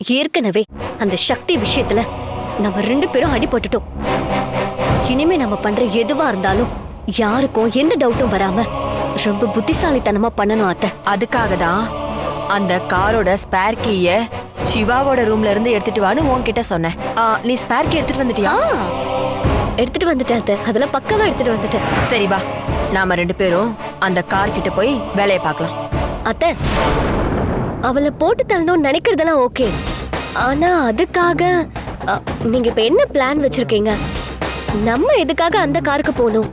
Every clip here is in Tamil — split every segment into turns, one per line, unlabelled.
ஏற்கனவே அந்த சக்தி விஷயத்துல நம்ம 2 பேரும் அடிபட்டுட்டோம். இனிமே நம்ம பண்ற எதுவா இருந்தாலும் யாருக்கும் எந்த டவுட்டும் வராம ரொம்ப புத்திசாலித்தனமா பண்ணணும் அத்தை.
அதுக்காக தான் அந்த காரோட ஸ்பேர் கீய சிவாவோட ரூம்ல இருந்து எடுத்துட்டு வான்னு உன்கிட்ட சொன்னேன். நீ ஸ்பேர் கீ எடுத்துட்டு வந்துட்டியா?
எடுத்துட்டு வந்துட்டேன் அத்தை. அதெல்லாம் பக்கவா எடுத்துட்டு வந்துட்டேன்.
சரி வா, நாம 2 பேரும் அந்த கார் கிட்ட போய் வேலையை பார்க்கலாம்.
அத்தை, அவளை போட்டு தள்ளணும்னு நினைக்கிறதெல்லாம் ஓகே. ஆனா அதுக்காக நீங்க இப்ப என்ன பிளான் வச்சிருக்கீங்க? நம்ம எதுக்காக அந்த காருக்கு போகணும்?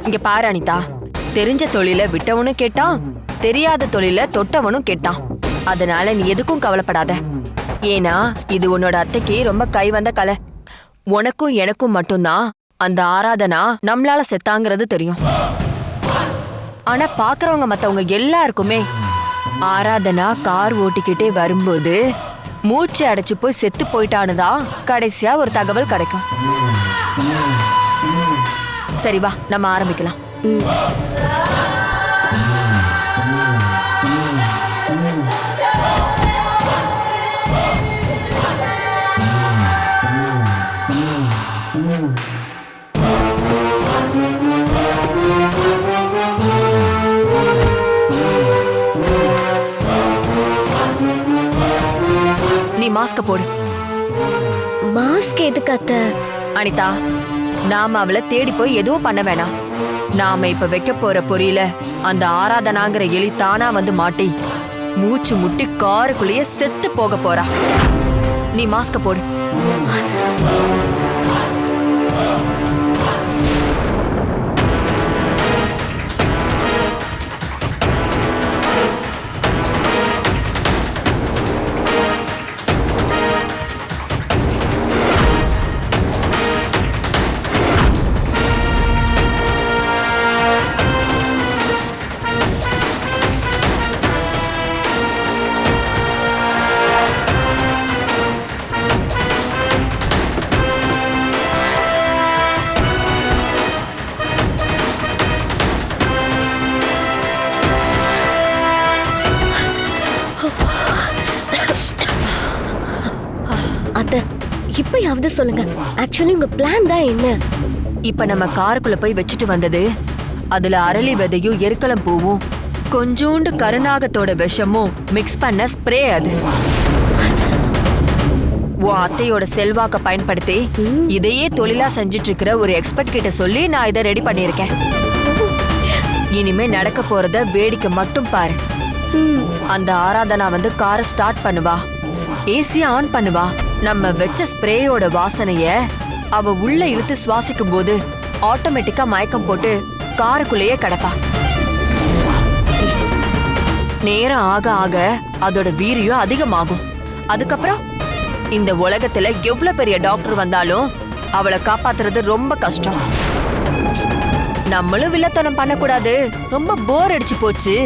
இங்க பாரு அனிதா, தெரிஞ்ச தொழில விட்டவனும் கேட்டான், தெரியாத தொழில தொட்டவனும் கேட்டான். அதனால நீ எதுக்கும் கவலைப்படாத. ஏன்னா இது உன்னோட அத்தைக்கு ரொம்ப கை வந்த கலை. உனக்கும் எனக்கும் மட்டும்தான் அந்த ஆராதனா நம்மளால செத்தாங்கிறது தெரியும். ஆனா பாக்குறவங்க மத்தவங்க எல்லாருக்குமே ஆராதனா கார் ஓட்டிக்கிட்டே வரும்போது மூச்சு அடைச்சு போய் செத்து போயிட்டானுதான் கடைசியா ஒரு தகவல் கிடைக்கும். சரி வா, நம்ம ஆரம்பிக்கலாம். நீ மாஸ்க போடு.
மாஸ்க் எதுக்கு அத்தை?
அனிதா, நாம அவளை தேடி போய் எதுவும் பண்ண வேணாம். நாம இப்ப வைக்க போற பொறியில அந்த ஆராதனாங்கிற எலி தானா வந்து மாட்டி மூச்சு முட்டி காருக்குள்ளேயே செத்து போக போறா. நீ மாஸ்க போடு.
அத்தை, இப்பயாவது சொல்லுங்க, ஆக்சுவலி உங்க பிளான் தான் என்ன?
இப்ப நம்ம காருக்குள்ள போய் வச்சுட்டு வந்தது அதுல அரளி விதையும் எருக்களம் பூவும் கொஞ்சோண்டு கருநாகத்தோட விஷமும் மிக்ஸ் பண்ண ஸ்ப்ரே. அது உன் அத்தையோட செல்வாக்க பயன்படுத்தி இதையே தொழிலா செஞ்சிட்டு இருக்கிற ஒரு எக்ஸ்பர்ட் கிட்ட சொல்லி நான் இதை ரெடி பண்ணிருக்கேன். இனிமே நடக்க போறத வேடிக்கை மட்டும் பாரு. அந்த ஆராதனா வந்து காரை ஸ்டார்ட் பண்ணுவா, ஏசி ஆன் பண்ணுவா. நம்ம வெச்ச ஸ்ப்ரேயோட வாசனைய அவ உள்ள இழுத்து சுவாசிக்கும் போது ஆட்டோமேட்டிக்கா மயக்கம் போட்டு காருக்குள்ளேயே கிடப்பா. நேரம் ஆக ஆக அதோட வீரியம் அதிகமாகும். அதுக்கப்புறம் இந்த உலகத்துல எவ்வளவு பெரிய டாக்டர் வந்தாலும் அவளை காப்பாத்துறது ரொம்ப கஷ்டம். நம்மளும் வில்லத்தனம் பண்ணக்கூடாது. ரொம்ப போர் அடிச்சு போச்சு,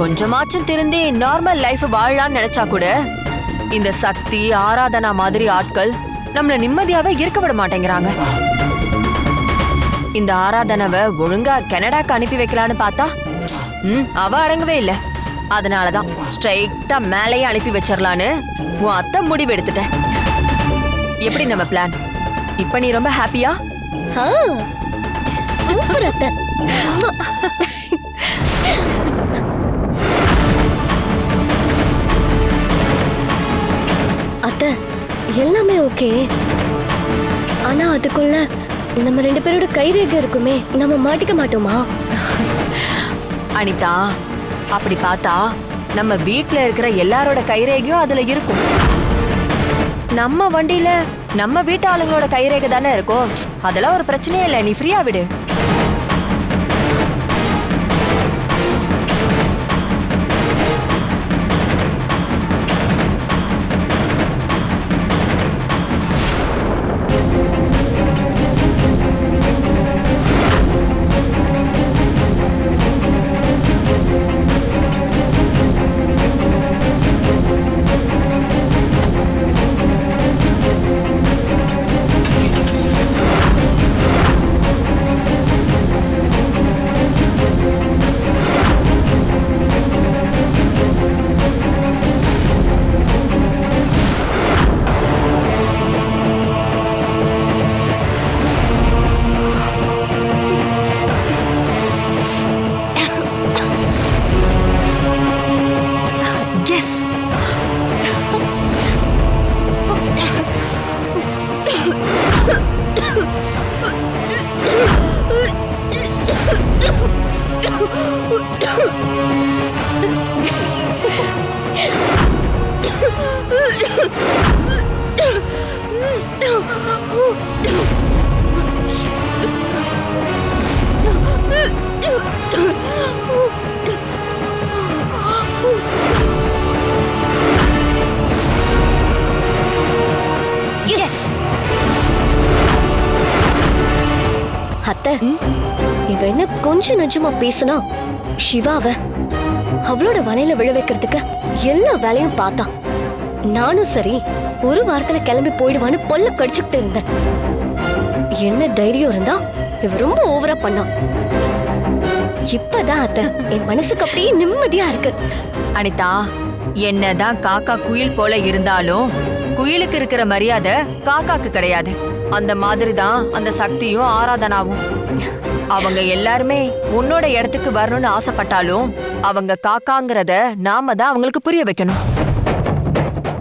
கொஞ்சமாச்சும் திருந்தி நார்மல் லைஃப் வாழலாம்னு நினைச்சா கூட இந்த சக்தி ஆராதனா மாதிரி ஆட்கள் நம்மள நிம்மதியாவே இருக்க விட மாட்டேங்கிறாங்க. இந்த ஆராதனாவை ஒழுங்கா கனடாக்கு அனுப்பி வைக்கலான்னு பார்த்தா அவ அடங்கவே இல்ல. அதனாலதான் ஸ்ட்ரைட்டா மேலேயே அனுப்பி வச்சிடலான்னு உன் அத்தை முடிவு எடுத்துட்டேன். எப்படி நம்ம பிளான்? இப்ப நீ ரொம்ப ஹாப்பியா?
சூப்பர் அத்தை. அத்தை, எல்லாமே ஓகே. ஆனா அதுக்குள்ள நம்ம 2 பேரோட கைரேகை இருக்குமே, நம்ம மாட்டிக்க மாட்டோமா?
அனிதா, அப்படி பார்த்தா நம்ம வீட்ல இருக்கிற எல்லாரோட கைரேகையும் அதுல இருக்கும். நம்ம வண்டியில நம்ம வீட்டு ஆளுங்களோட கைரேகை தானே இருக்கும். அதெல்லாம் ஒரு பிரச்சனையே இல்லை, நீ ஃப்ரீயா விடு.
அத்தை, இவ என்ன கொஞ்சம் நெஞ்சமா பேசுனா சிவாவ அவளோட வலையில விழ வைக்கிறதுக்கு எல்லா வேலையும் பார்த்தா. நானும் சரி ஒரு வாரத்துல கிளம்பி போயிடுவான்னு பொல்ல கடிச்சுக்கிட்டு இருந்தேன். என்ன தைரியம் இருந்தா இவ ரொம்ப ஓவரா பண்ணா. இப்பதான் அத்தை என் மனசுக்கு அப்படியே நிம்மதியா இருக்கு.
அனிதா, என்னதான் காக்கா குயில் போல இருந்தாலும் குயிலுக்கு இருக்கிற மரியாதை காக்காக்கு கிடையாது. அந்த மாதிரி தான் அந்த சக்தியும் ஆராதனாவும். அவங்க எல்லாருமே உன்னோட இடத்துக்கு வரணும்னு ஆசைப்பட்டாலும் அவங்க காக்காங்கிறத நாம தான் அவங்களுக்கு புரிய வைக்கணும்.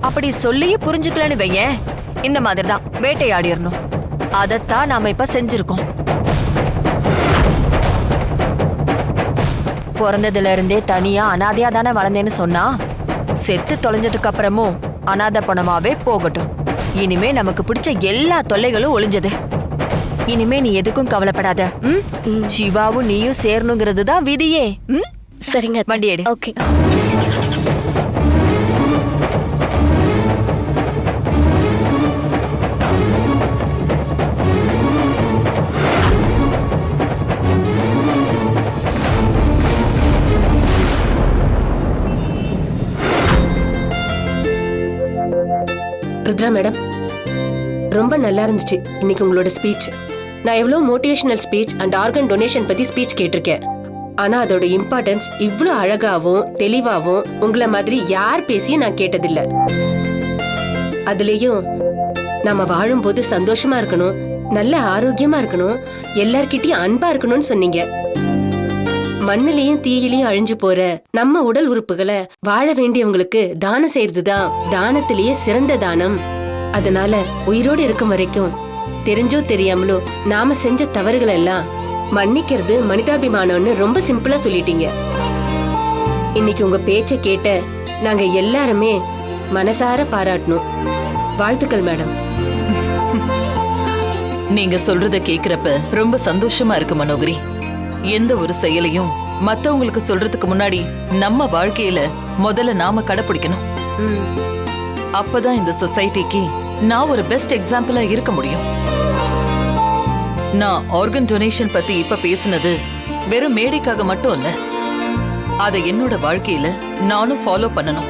அப்படி சொல்லியே புரிஞ்சுக்கலன்னு வையேன், இந்த மாதிரி தான் வேட்டையாடிடணும். அதைத்தான் நாம இப்ப செஞ்சிருக்கோம். பிறந்ததுல இருந்தே தனியா அனாதையா தானே வளர்ந்தேன்னு சொன்னா, செத்து தொலைஞ்சதுக்கு அப்புறமும் அனாதை பணமாவே போகட்டும். இனிமே நமக்கு பிடிச்ச எல்லா தொல்லைகளும் ஒளிஞ்சது. இனிமே நீ எதுக்கும் கவலைப்படாத. சிவாவும் நீயும் சேரணுங்கிறது தான் விதியே.
சரிங்க,
வண்டி எடு.
ஓகே.
ருத்ரா மேடம், ரொம்ப நல்லா இருந்துச்சு இன்னைக்கு உங்களோட ஸ்பீச். நான் எவ்வளோ motivational speech and organ donation பத்தி ஸ்பீச் கேட்டிருக்கேன். ஆனா அதோட இம்பார்ட்டன்ஸ் இவ்வளோ அழகாவும் தெளிவாவும் உங்களை மாதிரி யார் பேசியும் நான் கேட்டதில்லை. அதுலேயும் நம்ம வாழும்போது சந்தோஷமா இருக்கணும், நல்ல ஆரோக்கியமா இருக்கணும், எல்லார்கிட்டயும் அன்பா இருக்கணும்னு சொன்னீங்க. மண்ணிலையும் தீயிலையும் அழிஞ்சு போற நம்ம உடல் உறுப்புகளை வாழ வேண்டியவங்களுக்கு தானம் செய்யறதுதான் தானத்திலேயே சிறந்த தானம். அதனால உயிரோடு இருக்கும் வரைக்கும் தெரிஞ்சோ தெரியாமலோ நாம செஞ்ச தவறுகள் எல்லாம் மன்னிக்கிறது மனிதாபிமானம்னு ரொம்ப சிம்பிளா சொல்லிட்டீங்க. இன்னைக்கு உங்க பேச்ச கேட்ட நாங்க எல்லாருமே மனசார பாராட்டணும். வாழ்த்துக்கள் மேடம்.
நீங்க சொல்றத கேக்குறப்ப ரொம்ப சந்தோஷமா இருக்கு மனோகரி. எந்த ஒரு செயலையும் மத்தவங்களுக்கு சொல்றதுக்கு முன்னாடி நம்ம வாழ்க்கையில முதல்ல நாம கடைபிடிக்கணும். அப்பதான் இந்த சொசைட்டிக்கு நான் ஒரு பெஸ்ட் எக்ஸாம்பிளா இருக்க முடியும். நான் ஆர்கன் டொனேஷன் பத்தி இப்ப பேசினது வெறும் மேடைக்காக மட்டும் இல்ல, அதை என்னோட வாழ்க்கையில நானும் ஃபாலோ பண்ணணும்.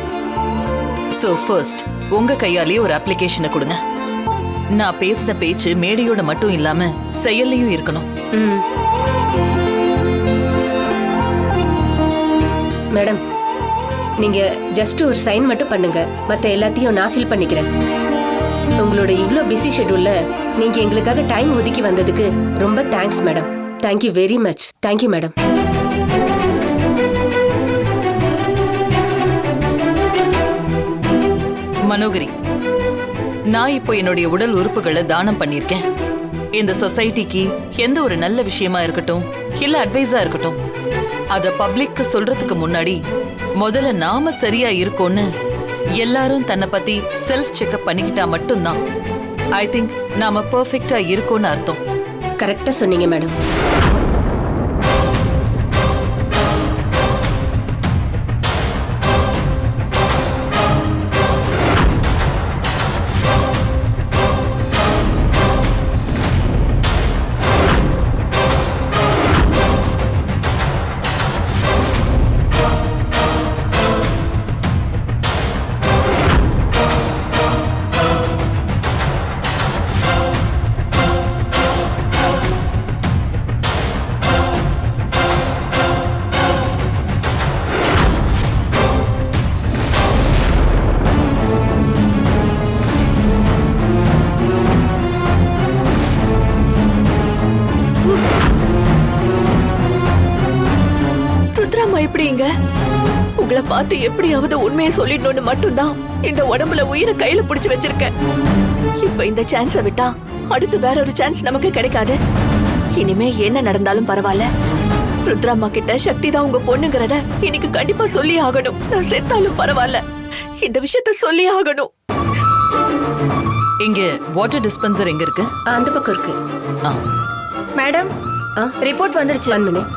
சோ ஃபர்ஸ்ட் உங்க கையாலேயே ஒரு அப்ளிகேஷனை கொடுங்க. நான் பேசின பேச்சு மேடையோட மட்டும் இல்லாம செயல்லையும் இருக்கணும்.
மேடம், நீங்க ஜஸ்ட் ஒரு சைன் மட்டும் பண்ணுங்க, மத்த எல்லாத்தையும் நான் ஃபில் பண்ணிக்கிறேன். உங்களோட இவ்ளோ பிஸி ஷெட்யூல்ல நீங்க எங்களுக்காக டைம் ஒதுக்கி வந்ததுக்கு ரொம்ப thanks madam. Thank you very much. Thank you madam.
Manohari, நான் இப்போ என்னுடைய உடல் உறுப்புகளை தானம் பண்ணிருக்கேன். இந்த சொசைட்டிக்கு எந்த ஒரு நல்ல விஷயமா இருக்கட்டும் இல்ல அட்வைஸா இருக்கட்டும், அத பப்ளிக்கு சொல்றதுக்கு முன்னாடி முதல்ல நாம சரியா இருக்கோம்னு எல்லாரும் தன்னை பத்தி செல்ஃப் செக்அப் பண்ணிக்கிட்டா மட்டும்தான் ஐ திங்க் நாம பெர்ஃபெக்ட்டா இருக்கோம்னு அர்த்தம்.
கரெக்டா சொன்னீங்க மேடம்.
எப்படிங்க உங்களை பார்த்து எப்படியாவது உண்மையை சொல்லிடணும்னு மட்டும்தான் இந்த உடம்புல உயிரை கையில பிடிச்சு வச்சிருக்கேன். இப்ப இந்த சான்ஸை விட்டா அடுத்து வேற ஒரு சான்ஸ் நமக்கு கிடைக்காது. இனிமே என்ன நடந்தாலும் பரவாயில்ல, ருத்ராம்மா கிட்ட சக்தி தான் உங்க பொண்ணுங்கிறத இன்னைக்கு கண்டிப்பா சொல்லி ஆகணும். நான் செத்தாலும் பரவாயில்ல, இந்த விஷயத்த சொல்லி ஆகணும்.
இங்க வாட்டர் டிஸ்பென்சர் எங்க இருக்கு?
அந்த பக்கம் இருக்கு.
ஆ.
மேடம் ரிப்போர்ட் வந்துருச்சு.
1 minute.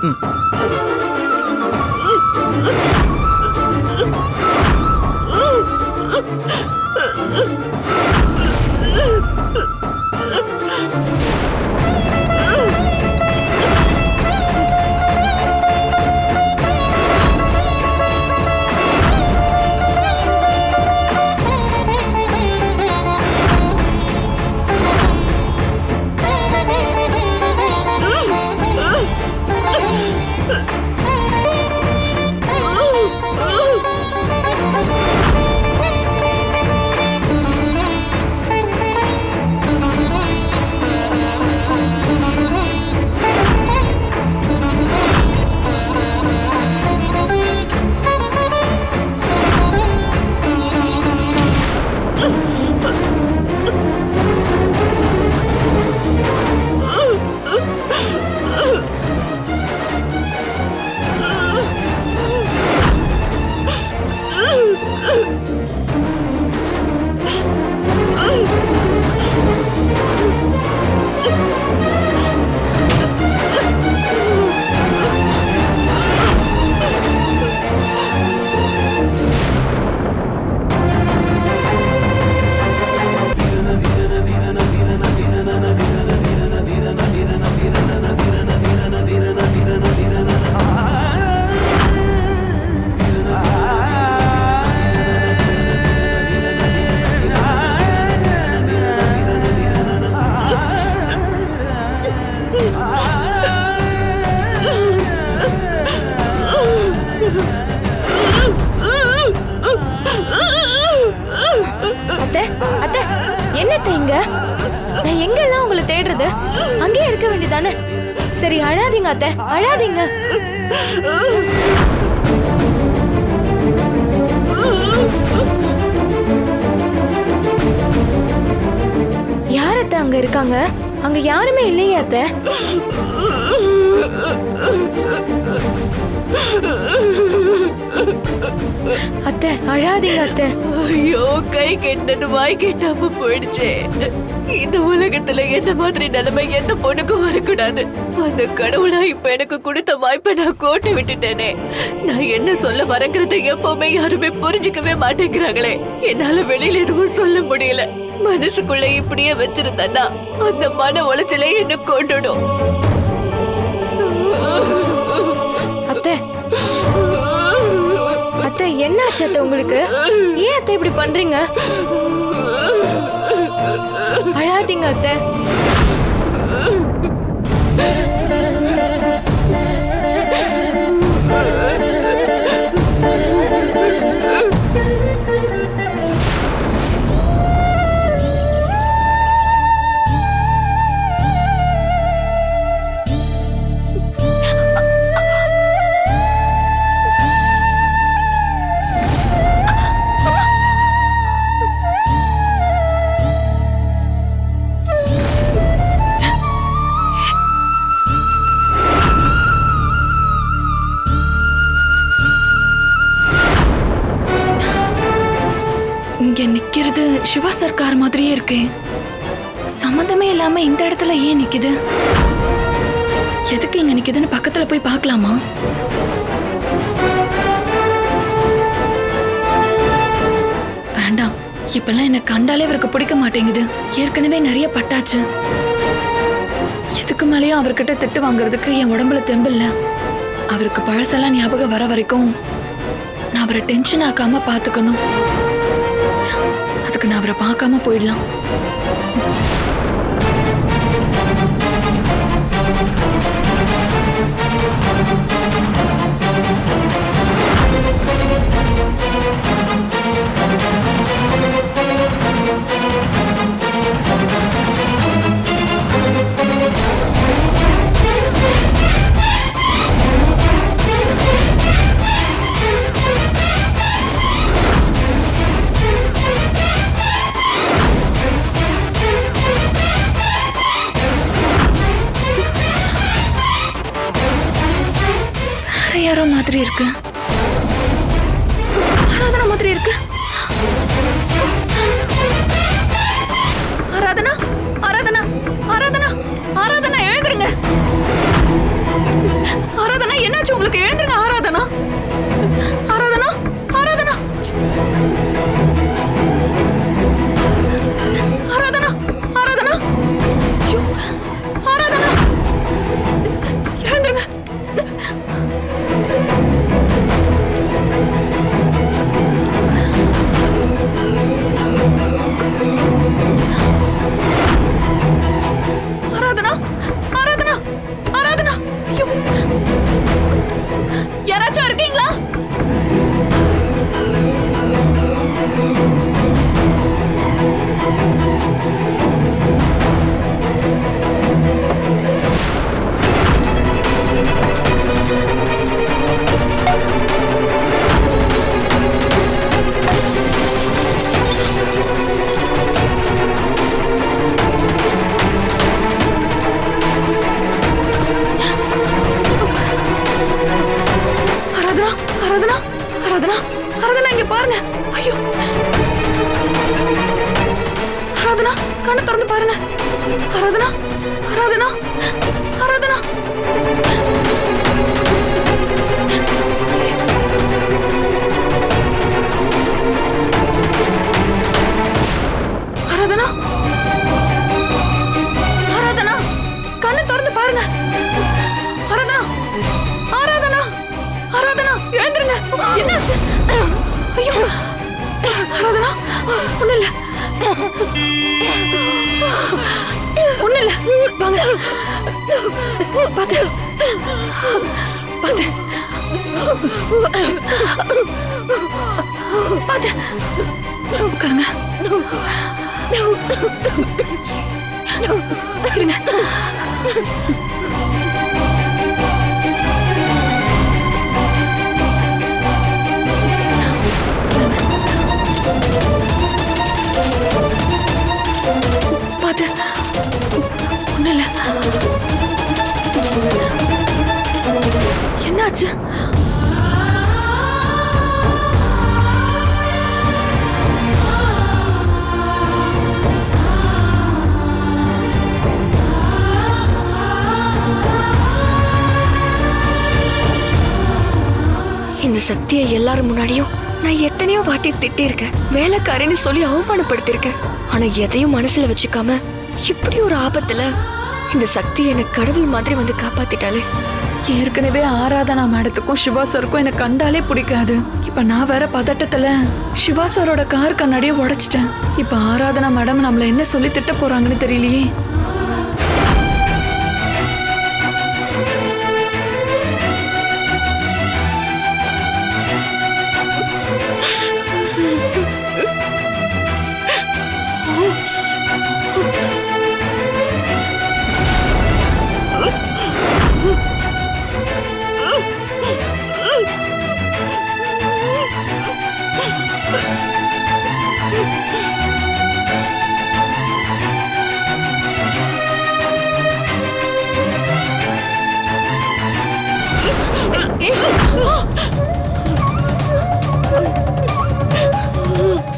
அத்தை அத்தை என்னத்த இங்க? நான் எங்கெல்லாம் உங்களை தேடுறது? அங்கேயே இருக்க வேண்டியதானே? சரி அழாதீங்க அத்தை, அழாதீங்க. யார் அத்தை அங்க இருக்காங்க? அங்க யாருமே இல்லையே அத்தை. அத்தை அழாதீங்க அத்தை.
ஐயோ, கை கெட்டது வாய் கெட்டாம போயிடுச்சே. இந்த உலகத்துல என்ன மாதிரி நிலைமை எந்த பொண்ணுக்கும் வரக்கூடாது. அந்த கடவுளா இப்ப எனக்கு கொடுத்த வாய்ப்பை நான் கோட்டை விட்டுட்டேனே. நான் என்ன சொல்ல வரங்கிறத எப்பவுமே யாருமே புரிஞ்சுக்கவே மாட்டேங்கிறாங்களே. என்னால வெளியில எதுவும் சொல்ல முடியல. மனசுக்குள்ள இப்படியே வச்சிருந்தா அந்த மன உளைச்சலே என்ன கொண்டுடும்.
அத்தை அத்தை என்னாச்சு அத்தை உங்களுக்கு? ஏன் அத்தை இப்படி பண்றீங்க? அழாதீங்க அத்தை.
இங்க நிக்கிறது சிவா சர்க்கார் மாதிரியே இருக்கு. சம்மந்தமே இல்லாம இந்த இடத்துல ஏன் நிக்குது? எதுக்கு இங்க நிக்குதுன்னு பக்கத்துல போய் பார்க்கலாமா? வேண்டாம், இப்பெல்லாம் என்ன கண்டாலே அவருக்கு பிடிக்க மாட்டேங்குது. ஏற்கனவே நிறைய பட்டாச்சு. இதுக்கு மேலேயும் அவர்கிட்ட திட்டு வாங்குறதுக்கு என் உடம்புல தெம்பு இல்ல. அவருக்கு பழசெல்லாம் ஞாபகம் வர வரைக்கும் நான் அவரை டென்ஷன் ஆக்காம பாத்துக்கணும். அதுக்கு நான் அவரை பார்க்காம போயிடலாம். யாரோ மாதிரி இருக்கு. ஆராதனா மாதிரி இருக்கு. ஆராதனா, ஆராதனா, ஆராதனா, ஆராதனா எழுந்துருங்க. ஆராதனா என்னாச்சு உங்களுக்கு? எழுந்துருங்க ஆராதனா. ஆராதனா, ஆராதனா, ஆராதனா, ஆராதனா, ஐயோ, ஆராதனா எழுந்துருங்க. ஆராதனா, ஆராதனா, ஆராதனா, ஐயோ, யாராச்சும் இருக்கீங்களா? ஆராதனா, ஆராதனா, ஆராதனா, ஆராதனா இங்க பாருங்க. ஐயோ, ஆராதனா கண்ணை திறந்து பாருங்க. ஆராதனா, ஆராதனா, ஆராதனா, ஆராதனா, ஆராதனா கண்ணை திறந்து பாருங்க. ஆராதனா, ஆராதனா, ஆராதனா எழுந்துருங்க. என்னாச்சு? ஐயோ, ஆராதனா ஒண்ணு இல்ல, ஒண்ணு இல்ல, வாங்க. பாத்து பாத்து பாத்து உட்காருங்க. இருங்க. பாத்து ஒண்ணு இல்ல. என்னாச்சு?
இந்த சக்தியை எல்லாரும் முன்னாடியும் நான் எத்தனையோ வாட்டி திட்டிருக்கேன், வேலைக்காரின்னு சொல்லி அவமானப்படுத்திருக்கேன். ஆனா எதையும் மனசுல வச்சுக்காம இப்படி ஒரு ஆபத்துல இந்த சக்தி எனக்கு கடவுள் மாதிரி வந்து காப்பாத்திட்டாலே.
ஏற்கனவே ஆராதனா மேடத்துக்கும் சிவா சாருக்கும் எனக்கு கண்டாலே பிடிக்காது. இப்ப நான் வேற பதட்டத்துல சிவா சாரோட கார் கண்ணாடியை உடைச்சிட்டேன். இப்ப ஆராதனா மேடம் நம்மள என்ன சொல்லி திட்ட போறாங்கன்னு தெரியலையே.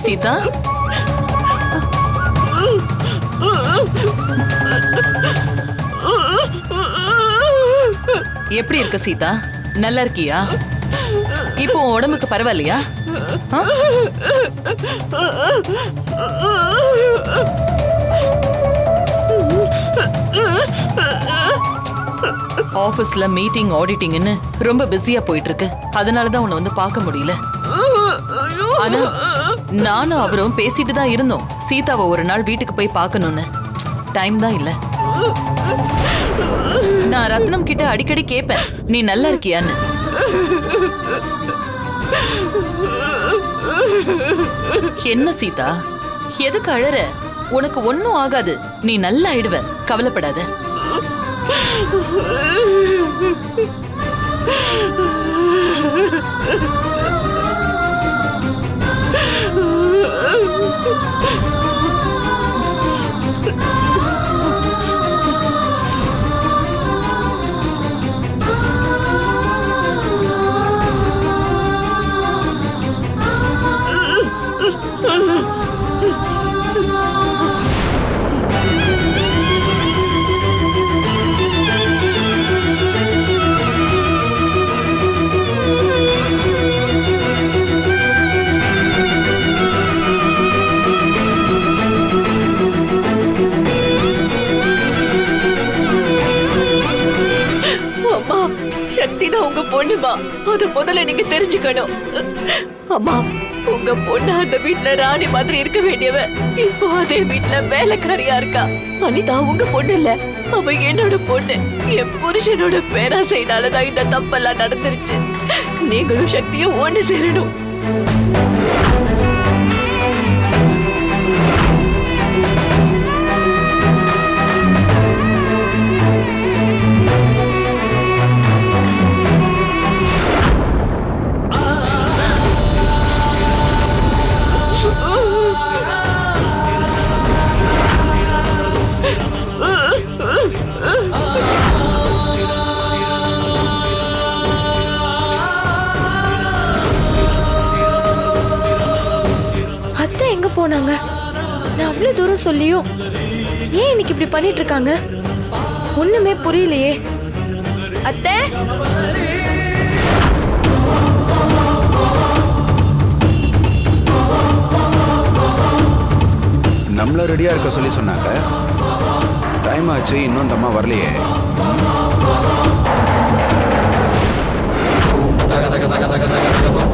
சீதா, எப்படி இருக்க சீதா? நல்லா இருக்கியா? இப்போ உன் உடம்புக்கு பரவாயில்லையா? ஆபீஸ்ல மீட்டிங் ஆடிட்டிங்னு ரொம்ப பிஸியா போயிட்டு இருக்கு. அதனாலதான் உன்னை வந்து பார்க்க முடியல. ஆனா நானும் அவரும் பேசிட்டு தான் இருந்தோம், சீதாவை ஒரு நாள் வீட்டுக்கு போய் பார்க்கணும்னு. டைம் தான் இல்ல. நான் ரத்னம் கிட்ட அடிக்கடி கேட்பேன், நீ நல்லா இருக்கியான்னு. என்ன சீதா, எதுக்கு அழற? உனக்கு ஒன்னும் ஆகாது, நீ நல்லா ஆயிடுவ, கவலைப்படாத.
அம்மா, சக்தி தான் உங்க பொண்ணுமா, அது முதல்ல நீங்க தெரிஞ்சுக்கணும். அம்மா, உங்க பொண்ணு அந்த வீட்டுல ராணி மாதிரி இருக்க வேண்டியவ இப்போ அதே வீட்டுல வேலைக்காரியா இருக்கா. அனிதா உங்க பொண்ணு இல்ல, அவ என்னோட பொண்ணு. என் புருஷனோட பேராசைனாலதான் இந்த தப்பெல்லாம் நடந்துருச்சு. நீங்களும் சக்தியும் ஒண்ணு சேரணும்.
அத்தை எங்க போனாங்க? நான் அவ்வளவு தூரம் சொல்லியும் ஏன் இன்னைக்கு இப்படி பண்ணிட்டு இருக்காங்க? ஒண்ணுமே புரியலையே. அத்தை,
நம்மள ரெடியா இருக்க சொல்லி சொன்னாங்க. டைம் ஆச்சு, இன்னும் இந்த அம்மா வரலையே.
தக தக தக தக தக